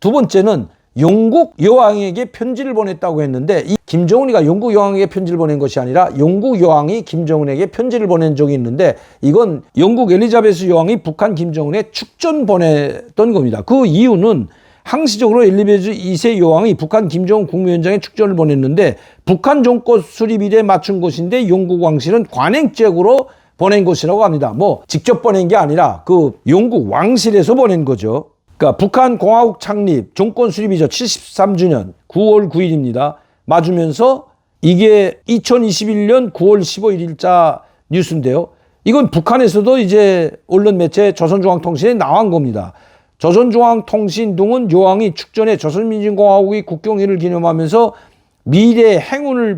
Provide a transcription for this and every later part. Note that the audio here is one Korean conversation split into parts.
두 번째는 영국 여왕에게 편지를 보냈다고 했는데 이 김정은이가 영국 여왕에게 편지를 보낸 것이 아니라 영국 여왕이 김정은에게 편지를 보낸 적이 있는데 이건 영국 엘리자베스 여왕이 북한 김정은에 축전 보냈던 겁니다. 그 이유는 항시적으로 엘리자베스 2세 여왕이 북한 김정은 국무위원장에 축전을 보냈는데 북한 정권 수립일에 맞춘 것인데 영국 왕실은 관행적으로 보낸 것이라고 합니다. 뭐 직접 보낸 게 아니라 그 영국 왕실에서 보낸 거죠. 그러니까 북한 공화국 창립 정권 수립이죠. 73주년 9월 9일입니다. 맞으면서 이게 2021년 9월 15일자 뉴스인데요. 이건 북한에서도 이제 언론 매체 조선중앙통신에 나온 겁니다. 조선중앙통신 등은 여왕이 축전해 조선민주공화국의 국경일을 기념하면서 미래의 행운을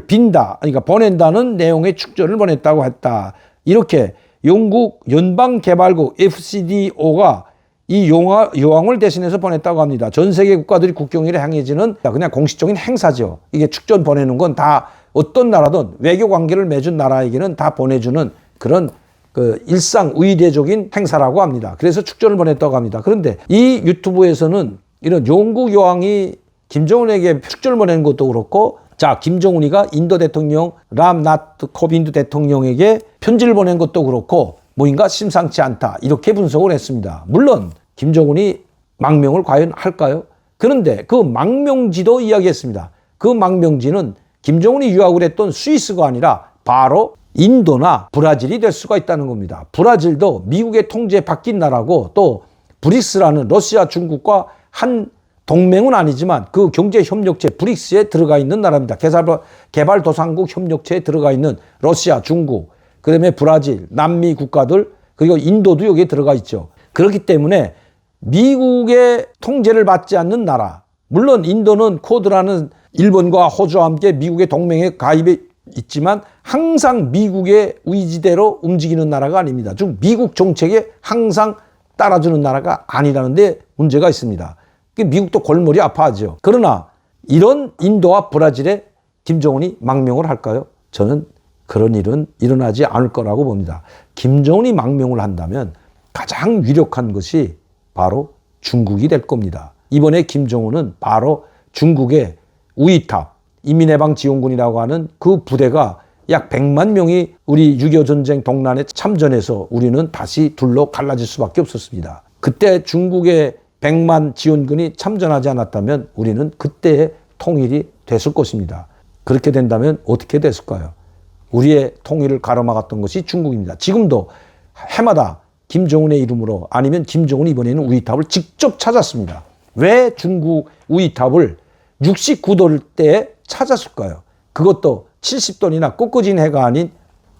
빈다. 그러니까 보낸다는 내용의 축전을 보냈다고 했다. 이렇게 영국 연방개발국 FCDO가 이 여왕을 대신해서 보냈다고 합니다. 전 세계 국가들이 국경일에 행해지는 그냥 공식적인 행사죠. 이게 축전 보내는 건 다 어떤 나라든 외교 관계를 맺은 나라에게는 다 보내주는 그런 그 일상 의례적인 행사라고 합니다. 그래서 축전을 보냈다고 합니다. 그런데 이 유튜브에서는 이런 영국 여왕이 김정은에게 축전을 보내는 것도 그렇고 자, 김정은이가 인도 대통령 람나트 코빈드 대통령에게 편지를 보낸 것도 그렇고 뭐인가 심상치 않다. 이렇게 분석을 했습니다. 물론 김정은이 망명을 과연 할까요? 그런데 그 망명지도 이야기했습니다. 그 망명지는 김정은이 유학을 했던 스위스가 아니라 바로 인도나 브라질이 될 수가 있다는 겁니다. 브라질도 미국의 통제에 바뀐 나라고 또 브릭스라는 러시아, 중국과 한 동맹은 아니지만 그 경제협력체 브릭스에 들어가 있는 나라입니다. 개발도상국 협력체에 들어가 있는 러시아, 중국, 그 다음에 브라질, 남미 국가들, 그리고 인도도 여기에 들어가 있죠. 그렇기 때문에 미국의 통제를 받지 않는 나라, 물론 인도는 쿼드라는 일본과 호주와 함께 미국의 동맹에 가입해 있지만 항상 미국의 의지대로 움직이는 나라가 아닙니다. 즉 미국 정책에 항상 따라주는 나라가 아니라는 데 문제가 있습니다. 미국도 골머리 아파하죠. 그러나 이런 인도와 브라질에 김정은이 망명을 할까요? 저는 그런 일은 일어나지 않을 거라고 봅니다. 김정은이 망명을 한다면 가장 유력한 것이 바로 중국이 될 겁니다. 이번에 김정은은 바로 중국의 우이탑, 인민해방지원군이라고 하는 그 부대가 약 100만 명이 우리 6.25 전쟁 동란에 참전해서 우리는 다시 둘로 갈라질 수밖에 없었습니다. 그때 중국의 100만 지원군이 참전하지 않았다면 우리는 그때의 통일이 됐을 것입니다. 그렇게 된다면 어떻게 됐을까요? 우리의 통일을 가로막았던 것이 중국입니다. 지금도 해마다 김정은의 이름으로 아니면 김정은이 이번에는 우이탑을 직접 찾았습니다. 왜 중국 우이탑을 69돌 때에 찾았을까요? 그것도 70돈이나 꺾어진 해가 아닌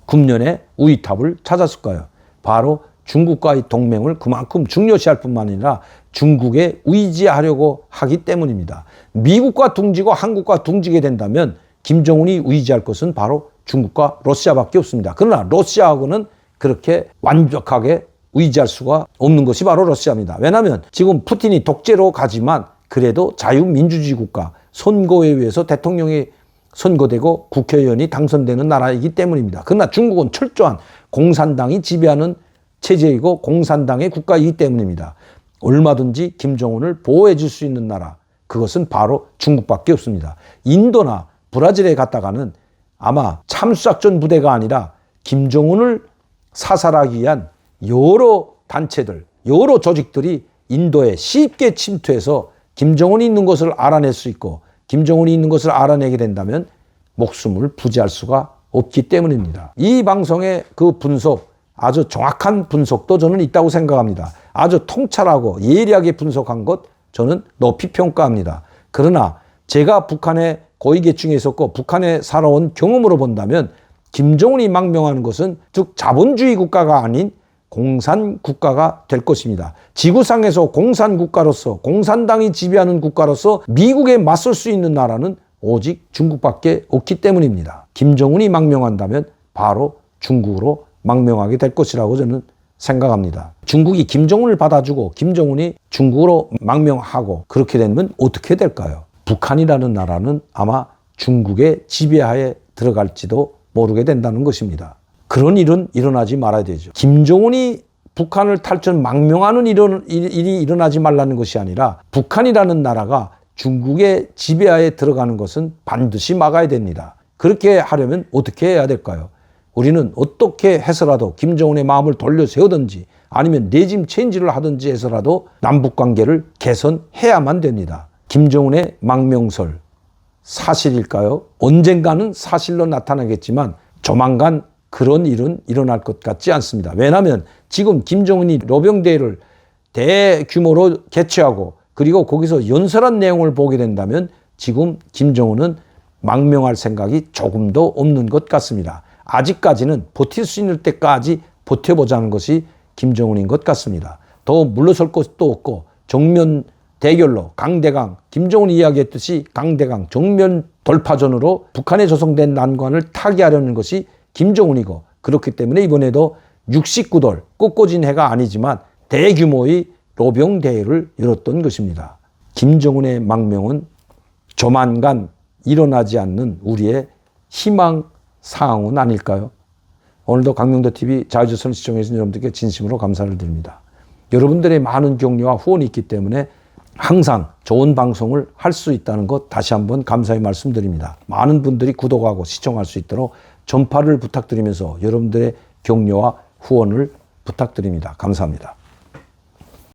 금년에 우이탑을 찾았을까요? 바로 중국과의 동맹을 그만큼 중요시할 뿐만 아니라 중국에 의지하려고 하기 때문입니다. 미국과 둥지고 한국과 둥지게 된다면 김정은이 의지할 것은 바로 중국과 러시아밖에 없습니다. 그러나 러시아하고는 그렇게 완벽하게 의지할 수가 없는 것이 바로 러시아입니다. 왜냐하면 지금 푸틴이 독재로 가지만 그래도 자유민주주의 국가, 선거에 의해서 대통령이 선거되고 국회의원이 당선되는 나라이기 때문입니다. 그러나 중국은 철저한 공산당이 지배하는 체제이고 공산당의 국가이기 때문입니다. 얼마든지 김정은을 보호해 줄 수 있는 나라, 그것은 바로 중국밖에 없습니다. 인도나 브라질에 갔다가는 아마 참수작전 부대가 아니라 김정은을 사살하기 위한 여러 단체들, 여러 조직들이 인도에 쉽게 침투해서 김정은이 있는 것을 알아낼 수 있고 김정은이 있는 것을 알아내게 된다면 목숨을 부지할 수가 없기 때문입니다. 이 방송의 그 분석, 아주 정확한 분석도 저는 있다고 생각합니다. 아주 통찰하고 예리하게 분석한 것 저는 높이 평가합니다. 그러나 제가 북한에 고위계층에 있었고 북한에 살아온 경험으로 본다면 김정은이 망명하는 것은 즉 자본주의 국가가 아닌 공산국가가 될 것입니다. 지구상에서 공산국가로서 공산당이 지배하는 국가로서 미국에 맞설 수 있는 나라는 오직 중국밖에 없기 때문입니다. 김정은이 망명한다면 바로 중국으로 망명하게 될 것이라고 저는 생각합니다. 중국이 김정은을 받아주고 김정은이 중국으로 망명하고 그렇게 되면 어떻게 될까요? 북한이라는 나라는 아마 중국의 지배하에 들어갈지도 모르게 된다는 것입니다. 그런 일은 일어나지 말아야 되죠. 김정은이 북한을 탈출 망명하는 일이 일어나지 말라는 것이 아니라 북한이라는 나라가 중국의 지배하에 들어가는 것은 반드시 막아야 됩니다. 그렇게 하려면 어떻게 해야 될까요? 우리는 어떻게 해서라도 김정은의 마음을 돌려세우든지 아니면 레짐 체인지를 하든지 해서라도 남북관계를 개선해야만 됩니다. 김정은의 망명설 사실일까요? 언젠가는 사실로 나타나겠지만 조만간 그런 일은 일어날 것 같지 않습니다. 왜냐하면 지금 김정은이 로병대회를 대규모로 개최하고 그리고 거기서 연설한 내용을 보게 된다면 지금 김정은은 망명할 생각이 조금도 없는 것 같습니다. 아직까지는 버틸 수 있는 때까지 버텨보자는 것이 김정은인 것 같습니다. 더 물러설 것도 없고 정면 대결로 강대강, 김정은이 이야기했듯이 강대강 정면 돌파전으로 북한에 조성된 난관을 타개하려는 것이 김정은이고 그렇기 때문에 이번에도 69돌 꽃꽂은 해가 아니지만 대규모의 로병 대회를 열었던 것입니다. 김정은의 망명은 조만간 일어나지 않는 우리의 희망 사항은 아닐까요? 오늘도 강명도TV 자유조선을 시청해 주신 여러분들께 진심으로 감사를 드립니다. 여러분들의 많은 격려와 후원이 있기 때문에 항상 좋은 방송을 할 수 있다는 것 다시 한번 감사의 말씀드립니다. 많은 분들이 구독하고 시청할 수 있도록 전파를 부탁드리면서 여러분들의 격려와 후원을 부탁드립니다. 감사합니다.